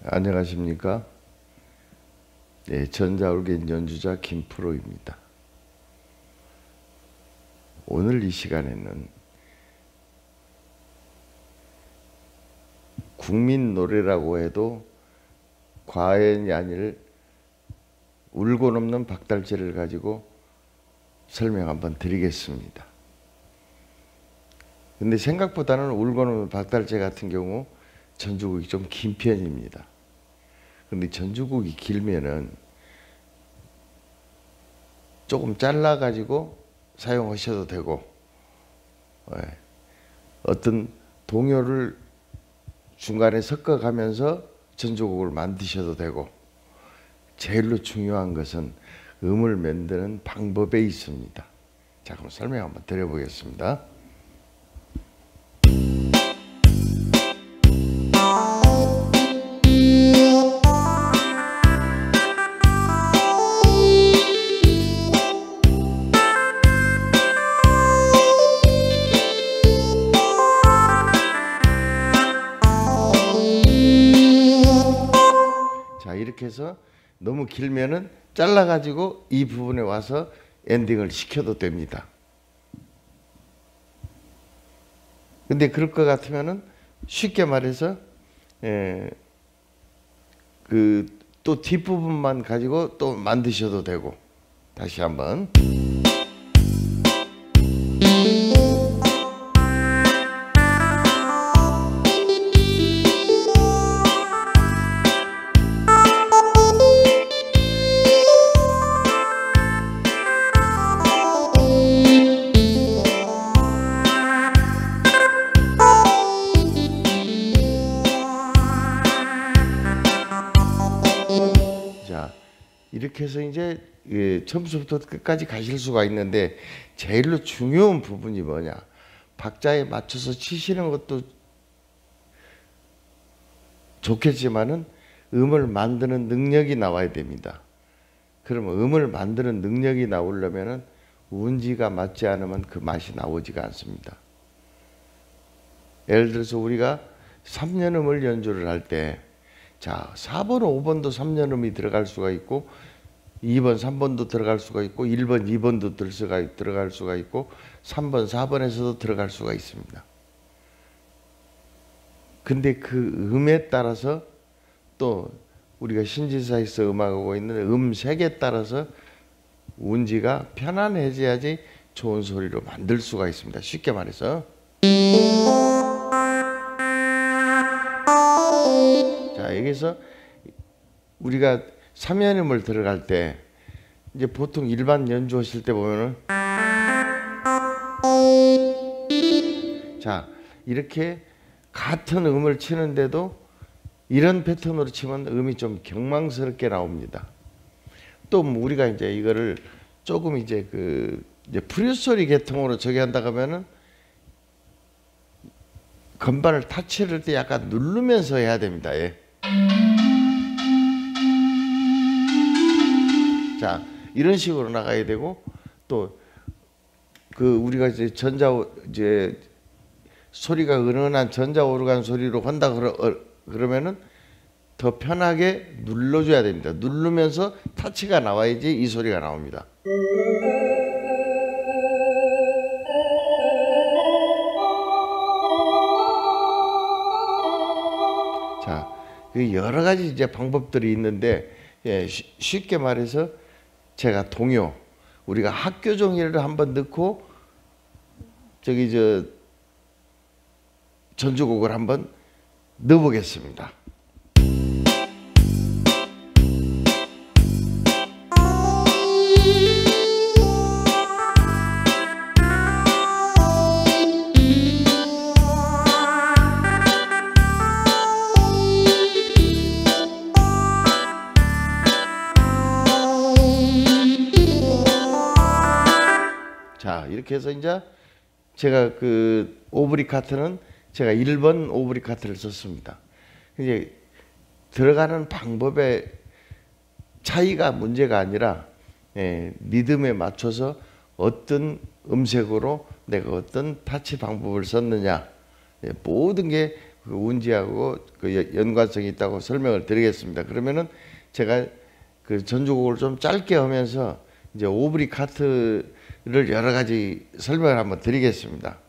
안녕하십니까? 네, 전자올겐 연주자 김프로입니다. 오늘 이 시간에는 국민 노래라고 해도 과언이 아닐 울고 넘는 박달재를 가지고 설명 한번 드리겠습니다. 근데 생각보다는 울고 넘는 박달재 같은 경우 전주곡이 좀 긴 편입니다. 근데 전주곡이 길면은 조금 잘라 가지고 사용하셔도 되고, 어떤 동요를 중간에 섞어가면서 전주곡을 만드셔도 되고, 제일로 중요한 것은 음을 만드는 방법에 있습니다. 자, 그럼 설명 한번 드려보겠습니다. 이렇게 해서 너무 길면은 잘라 가지고 이 부분에 와서 엔딩을 시켜도 됩니다. 근데 그럴 것 같으면은 쉽게 말해서 또 뒷부분만 가지고 또 만드셔도 되고. 다시 한번. 이렇게 해서 이제 처음부터 끝까지 가실 수가 있는데, 제일로 중요한 부분이 뭐냐, 박자에 맞춰서 치시는 것도 좋겠지만은 음을 만드는 능력이 나와야 됩니다. 그러면 음을 만드는 능력이 나오려면은 운지가 맞지 않으면 그 맛이 나오지가 않습니다. 예를 들어서 우리가 3년음을 연주를 할 때, 자, 4번, 5번도 3년음이 들어갈 수가 있고, 2번, 3번도 들어갈 수가 있고, 1번, 2번도 들어갈 수가 있고, 3번, 4번에서도 들어갈 수가 있습니다. 근데 그 음에 따라서 또 우리가 신지사에서 음악하고 있는 음색에 따라서 운지가 편안해져야지 좋은 소리로 만들 수가 있습니다. 쉽게 말해서. 자, 여기서 우리가 3년음을 들어갈 때, 이제 보통 일반 연주하실 때 보면은, 자, 이렇게 같은 음을 치는데도 이런 패턴으로 치면 음이 좀 경망스럽게 나옵니다. 또 우리가 이제 이거를 조금 이제 이제 프리소리 계통으로 저기 한다 하면은 건반을 타치를 할 때 약간 누르면서 해야 됩니다. 예. 자, 이런 식으로 나가야 되고, 또 우리가 이제 이제 소리가 은은한 전자 오르간 소리로 한다 그러면은 더 편하게 눌러줘야 됩니다. 누르면서 타치가 나와야지 이 소리가 나옵니다. 자, 여러 가지 이제 방법들이 있는데, 쉽게 말해서 제가 동요, 우리가 학교 종이를 한번 넣고 전주곡을 한번 넣어보겠습니다. 자, 이렇게 해서 이제 제가 오브리카트는 제가 1번 오브리카트를 썼습니다. 이제 들어가는 방법의 차이가 문제가 아니라, 리듬에 맞춰서 어떤 음색으로 내가 어떤 타치 방법을 썼느냐, 모든 게 그 운지하고 그 연관성이 있다고 설명을 드리겠습니다. 그러면은 제가 그 전주곡을 좀 짧게 하면서 이제 오브리 카트를 여러 가지 설명을 한번 드리겠습니다.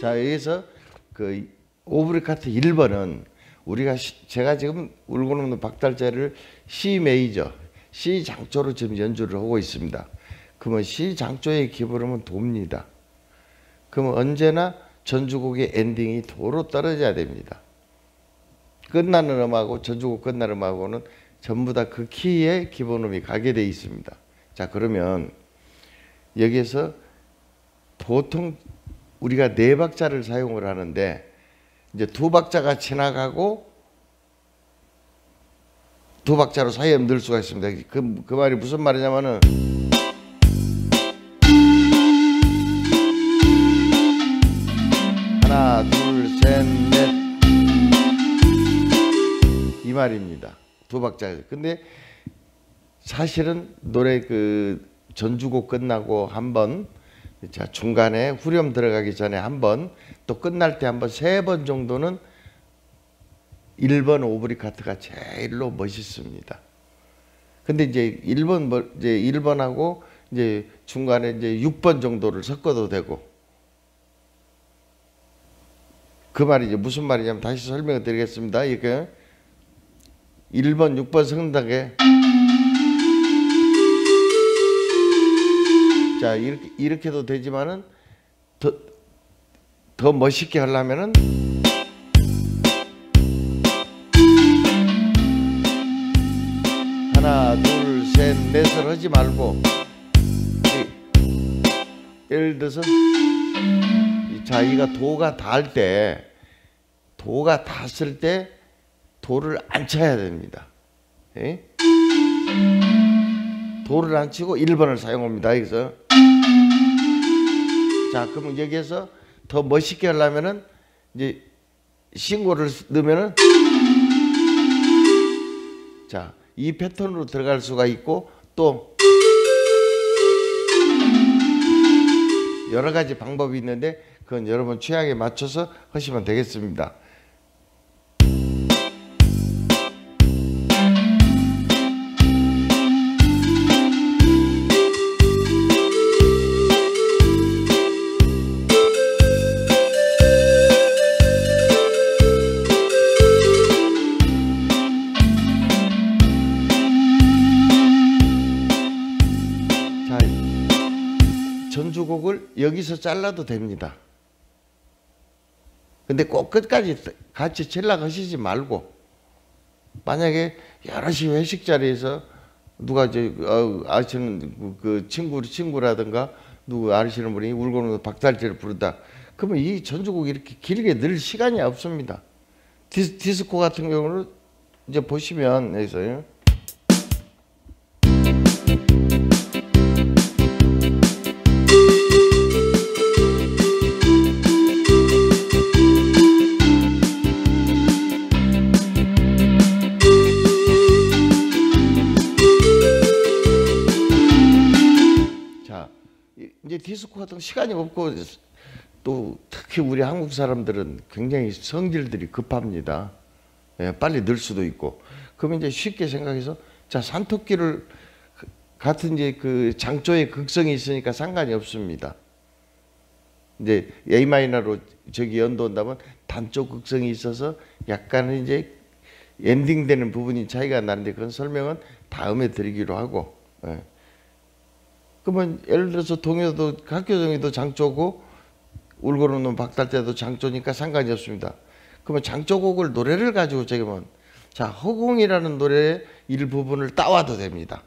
자, 여기서 그 오브리 카트 1번은 우리가 제가 지금 울고는 없는 박달재를 C 메이저, C 장조로 지금 연주를 하고 있습니다. 그러면 C 장조의 기본음은 도입니다. 그러면 언제나 전주곡의 엔딩이 도로 떨어져야 됩니다. 끝나는 음하고 전주곡 끝나는 음하고는 전부 다 그 키의 기본음이 가게 돼 있습니다. 자, 그러면 여기에서 보통 우리가 4박자를 사용을 하는데 이제 2박자가 지나가고 2박자로 사이에 넣을 수가 있습니다. 그 말이 무슨 말이냐면은 하나, 둘, 셋, 넷 이 말입니다. 2박자. 근데 사실은 노래 그 전주곡 끝나고 한번 자, 중간에 후렴 들어가기 전에 한 번, 또 끝날 때 한 번, 3번 정도는 1번 오브리 카트가 제일로 멋있습니다. 근데 이제 1번하고 이제 중간에 이제 6번 정도를 섞어도 되고, 그 말이 이제 무슨 말이냐면 다시 설명을 드리겠습니다. 이게 1번, 6번 섞는다게 자, 이렇게도 되지만은 더 멋있게 하려면은 하나, 둘, 셋, 넷을 하지 말고 예를 들어서 자, 이가 도가 닿을 때 도가 닿았을 때 도를 안 쳐야 됩니다. 예? 도를 안 치고 1번을 사용합니다. 여기서 자, 그럼 여기에서 더 멋있게 하려면은 이제 신고를 넣으면은 자, 이 패턴으로 들어갈 수가 있고 또 여러 가지 방법이 있는데 그건 여러분 취향에 맞춰서 하시면 되겠습니다. 전주곡을 여기서 잘라도 됩니다. 근데 꼭 끝까지 같이 칠락하시지 말고 만약에 여럿이 회식 자리에서 누가 이제 아시는 그 친구라든가 누구 아시는 분이 울고는 박달재를 부르다. 그러면 이 전주곡이 이렇게 길게 늘 시간이 없습니다. 디스코 같은 경우는 이제 보시면 여기서요. 이제 디스코 같은 시간이 없고 또 특히 우리 한국 사람들은 굉장히 성질들이 급합니다. 예, 빨리 늘 수도 있고. 그러면 이제 쉽게 생각해서 자, 산토끼를 같은 이제 그 장조의 극성이 있으니까 상관이 없습니다. 이제 A 마이너로 저기 연도한다면 단조 극성이 있어서 약간은 이제 엔딩되는 부분이 차이가 나는데 그런 설명은 다음에 드리기로 하고. 예. 그러면 예를 들어서 동요도 학교동요도 장조고 울고는 박달재도 장조니까 상관이 없습니다. 그러면 장조곡을 노래를 가지고 저기면 자, 허공이라는 노래의 일부분을 따와도 됩니다.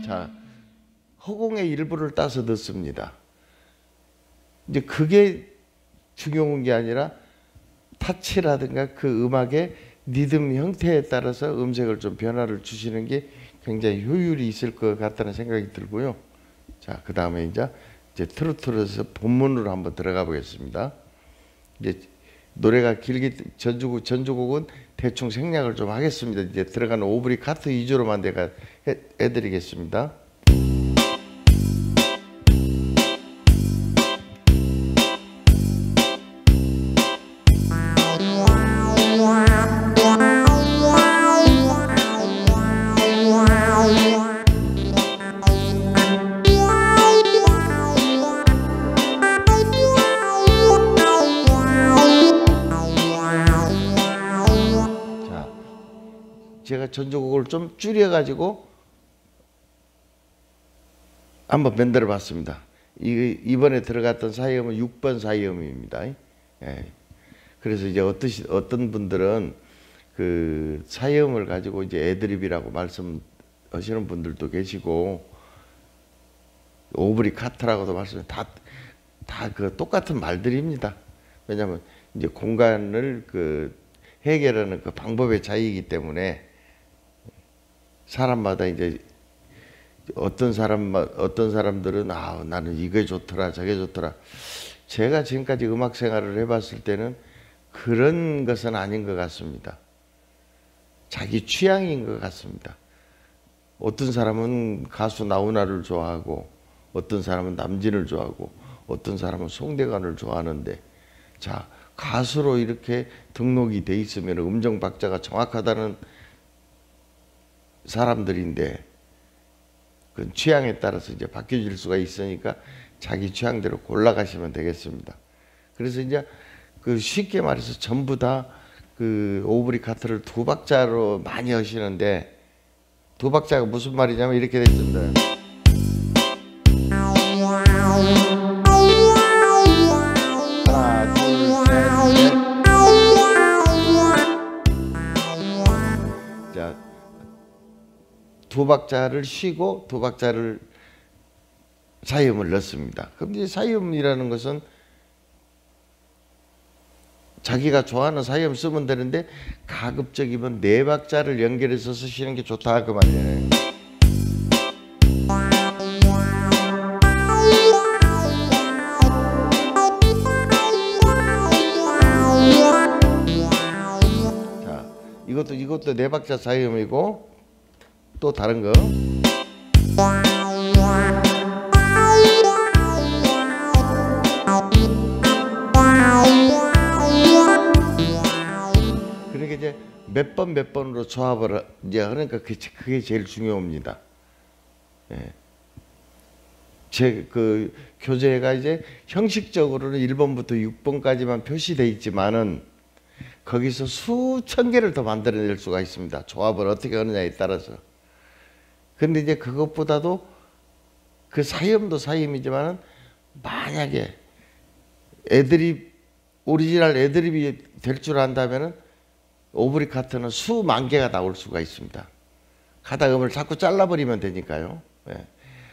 자, 허공의 일부를 따서 넣습니다. 이제 그게 중요한 게 아니라 타치라든가 그 음악의 리듬 형태에 따라서 음색을 좀 변화를 주시는 게 굉장히 효율이 있을 것 같다는 생각이 들고요. 자, 그 다음에 이제 트로트에서 본문으로 한번 들어가 보겠습니다. 이제 노래가 길게 전주곡은 대충 생략을 좀 하겠습니다. 이제 들어가는 오브리 카트 위주로만 내가 해드리겠습니다. 제가 전주곡을 좀 줄여가지고 한번 만들어 봤습니다. 이번에 들어갔던 사이음은 6번 사이음입니다. 예. 그래서 이제 어떤 분들은 그 사이음을 가지고 이제 애드립이라고 말씀하시는 분들도 계시고, 오브리 카트라고도 다 그 똑같은 말들입니다. 왜냐하면 이제 공간을 그 해결하는 그 방법의 차이이기 때문에 사람마다 이제 어떤 사람들은 나는 이게 좋더라 저게 좋더라. 제가 지금까지 음악 생활을 해봤을 때는 그런 것은 아닌 것 같습니다. 자기 취향인 것 같습니다. 어떤 사람은 가수 나훈아를 좋아하고, 어떤 사람은 남진을 좋아하고, 어떤 사람은 송대관을 좋아하는데, 자, 가수로 이렇게 등록이 돼 있으면 음정 박자가 정확하다는 사람들인데, 그 취향에 따라서 이제 바뀌어질 수가 있으니까 자기 취향대로 골라가시면 되겠습니다. 그래서 이제 그 쉽게 말해서 전부 다 그 오브리 카트를 두 박자로 많이 하시는데, 두 박자가 무슨 말이냐면 이렇게 돼 있습니다. 하나, 둘, 셋, 넷. 자, 두 박자를 쉬고 두 박자를 사이음을 넣습니다. 그럼 이제 사이음이라는 것은 자기가 좋아하는 사이음 쓰면 되는데, 가급적이면 네 박자를 연결해서 쓰시는 게 좋다 그 말이에요. 자, 이것도 네 박자 사이음이고, 또 다른 거. 그러니까 이제 몇 번으로 조합을 이제 하니까 그게 제일 중요합니다. 예. 제 그 교재가 이제 형식적으로는 1번부터 6번까지만 표시되어 있지만은 거기서 수천 개를 더 만들어낼 수가 있습니다. 조합을 어떻게 하느냐에 따라서. 근데 이제 그것보다도 그 사이음도 사이음이지만은 만약에 오리지널 애드립이 될 줄 안다면은 오브리 카트는 수만 개가 나올 수가 있습니다. 가다 음을 자꾸 잘라버리면 되니까요. 예.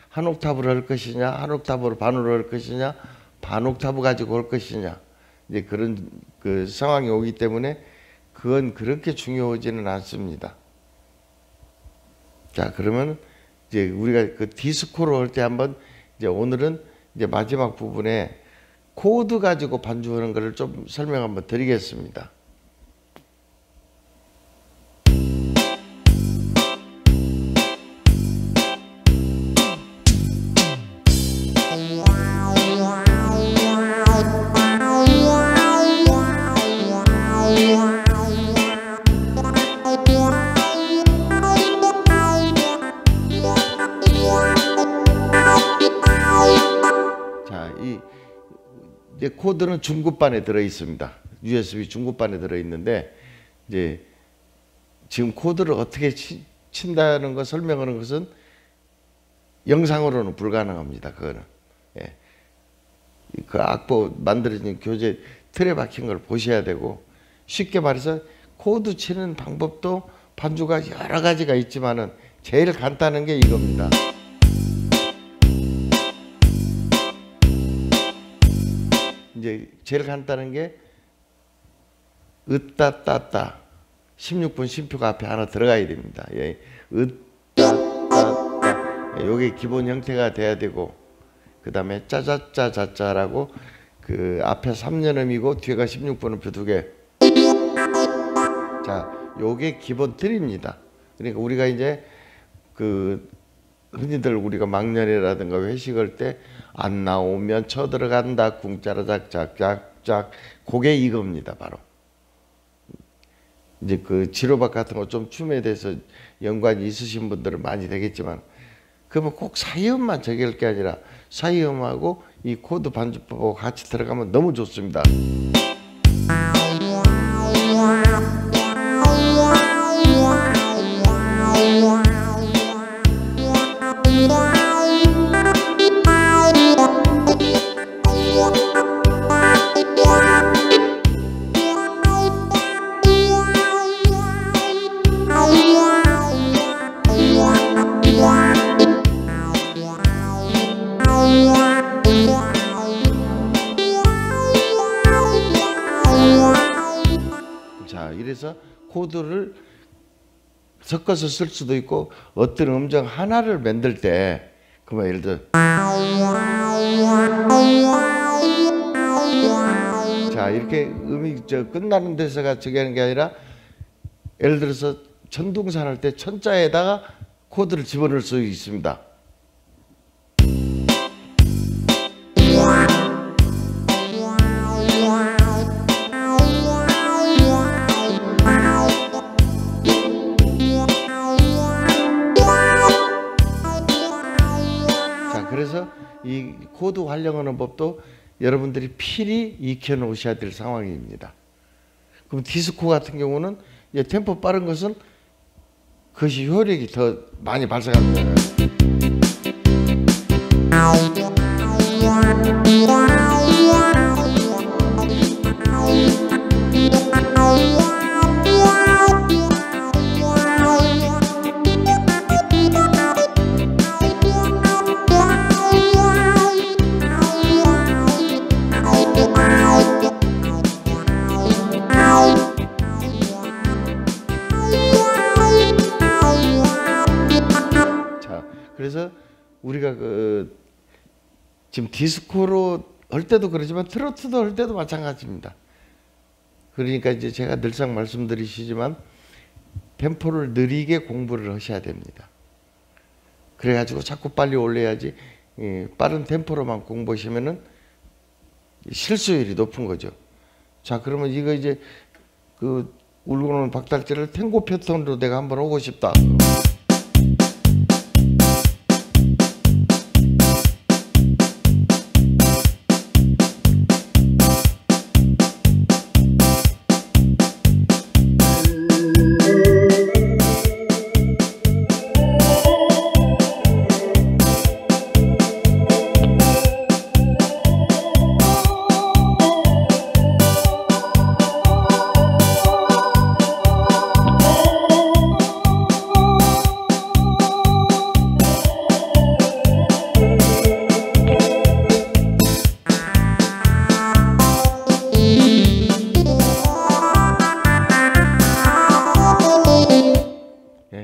한 옥타브를 할 것이냐, 한 옥타브로 반으로 할 것이냐, 반 옥타브 가지고 할 것이냐, 이제 그런 그 상황이 오기 때문에 그건 그렇게 중요하지는 않습니다. 자, 그러면 이제 우리가 그 디스코로 할 때 한번 이제 오늘은 이제 마지막 부분에 코드 가지고 반주하는 것을 좀 설명 한번 드리겠습니다. 이제 코드는 중급반에 들어 있습니다. USB 중급반에 들어 있는데 이제 지금 코드를 어떻게 친다는 거 설명하는 것은 영상으로는 불가능합니다. 그거는. 예. 그 악보 만들어진 교재 틀에 박힌 걸 보셔야 되고, 쉽게 말해서 코드 치는 방법도 반주가 여러 가지가 있지만은 제일 간단한 게 이겁니다. 이제 제일 간단한 게 으따따따 16분 심표가 앞에 하나 들어가야 됩니다. 예. 으따따따 요게 기본 형태가 돼야 되고, 그 다음에 짜자짜자짜라고 그 앞에 3년음이고 뒤에가 16분음표 2개. 자, 요게 기본 틀입니다. 그러니까 우리가 이제 그 흔히들 우리가 막년회라든가 회식할 때 안 나오면 쳐들어간다 궁짜라작작작작, 그게 이겁니다. 바로 이제 그 지로박 같은 거 좀 춤에 대해서 연관이 있으신 분들은 많이 되겠지만, 그러면 꼭 사이음만 저기할 게 아니라 사이음하고 이 코드 반주법하고 같이 들어가면 너무 좋습니다. 자, 이래서 코드를 섞어서 쓸 수도 있고, 어떤 음정 하나를 만들 때, 그러면 예를 들어 자, 이렇게 음이 끝나는 데서가 저기 하는 게 아니라, 예를 들어서 천둥산 할 때 천자에다가 코드를 집어넣을 수 있습니다. 그래서 이 코드 활용하는 법도 여러분들이 필히 익혀 놓으셔야 될 상황입니다. 그럼 디스코 같은 경우는 이제 템포 빠른 것은 그것이 효력이 더 많이 발생합니다. 그래서 우리가 그 지금 디스코로 할 때도 그러지만 트로트도 할 때도 마찬가지입니다. 그러니까 이제 제가 늘상 말씀드리시지만 템포를 느리게 공부를 하셔야 됩니다. 그래가지고 자꾸 빨리 올려야지. 빠른 템포로만 공부하시면은 실수율이 높은 거죠. 자, 그러면 이거 이제 그 울고 오는 박달재를 탱고 패턴으로 내가 한번 오고 싶다.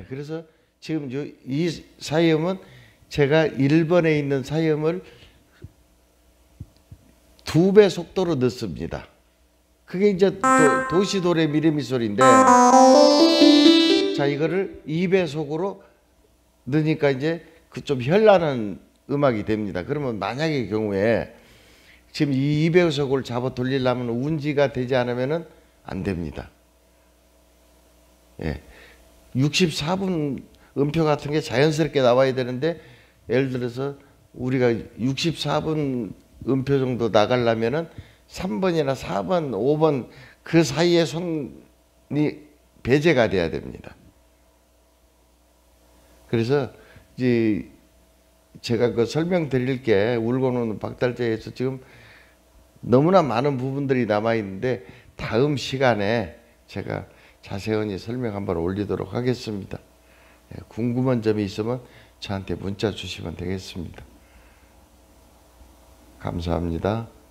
그래서 지금 이 사이음은 제가 1번에 있는 사이음을 2배 속도로 넣습니다. 그게 이제 도시도레 미레미솔인데, 자, 이거를 2배속으로 넣으니까 이제 그 좀 현란한 음악이 됩니다. 그러면 만약의 경우에 지금 이 2배속을 잡아 돌리려면 운지가 되지 않으면은 안 됩니다. 예. 64분 음표 같은 게 자연스럽게 나와야 되는데, 예를 들어서 우리가 64분 음표 정도 나가려면은 3번이나 4번, 5번 그 사이에 손이 배제가 돼야 됩니다. 그래서 이제 제가 그 설명드릴 게 울고 노는 박달재에서 지금 너무나 많은 부분들이 남아 있는데 다음 시간에 제가 자세히 설명 한번 올리도록 하겠습니다. 궁금한 점이 있으면 저한테 문자 주시면 되겠습니다. 감사합니다.